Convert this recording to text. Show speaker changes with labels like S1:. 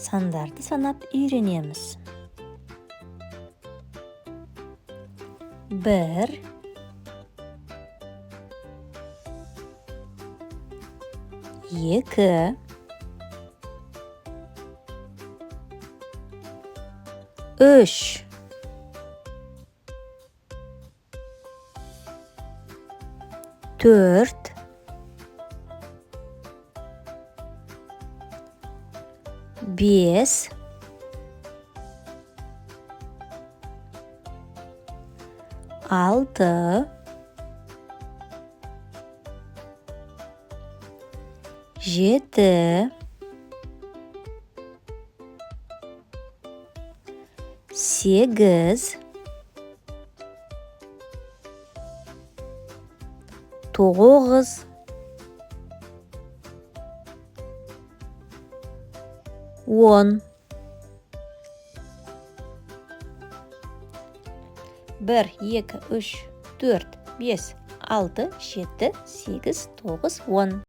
S1: Sandарды санап үйренеміз. 1 2 3 4 5 6 7 8 9 10 1 2 3 4 5 6 7 8 9 10